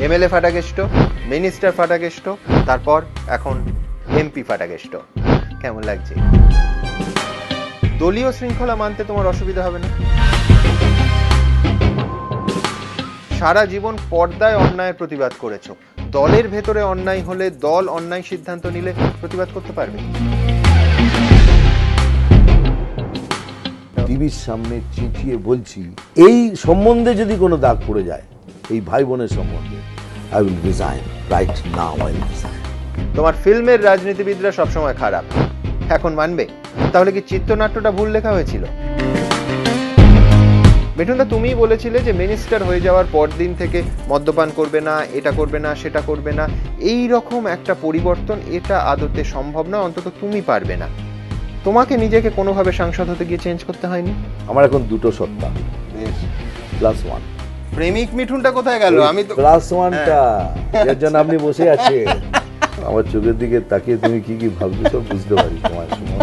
MLA Fatakeshto, minister Fatakeshto, তারপর এখন MP Fatakeshto. কেমন লাগছে? দলীয় শৃঙ্খলা মানতে তোমার অসুবিধা হবে না? সারা জীবন পর্দায় অন্যায়ের প্রতিবাদ করেছো, দলের ভেতরে অন্যায় হলে, দল অন্যায় সিদ্ধান্ত নিলে প্রতিবাদ করতে পারবে? টিভির সামনে চেঁচিয়ে বলছি, এই সম্বন্ধে যদি কোনো দাগ পড়ে যায়, এই ভাই বোনের সম্বন্ধে, I will resign right now, I will resign. তোমার ফিল্মের রাজনীতিবিদরা সবসময় খারাপ, এখন মানবে? তাহলে কি চিত্রনাট্যটা ভুল লেখা হয়েছিল? মিঠুনদা, তুমিই বলেছিলে যে মিনিস্টার হয়ে যাওয়ার পর দিন থেকে মদ্যপান করবে না, এটা করবে না, সেটা করবে না। এই রকম একটা পরিবর্তন, এটা আদতে সম্ভব না, অন্তত তুমি পারবে না। তোমাকে নিজেকে কোনোভাবে সাংসদ হতে গিয়ে চেঞ্জ করতে হয়নি। আমার এখন দুটো সত্তা, +1। প্রেমিক মিঠুনটা কোথায় গেল? আমি তো +1টা, এর জন্য আপনি বসে আছেন। আমার চোখের দিকে তাকিয়ে তুমি কি কি ভাবছো সব বুঝতে পারি তোমার সময়।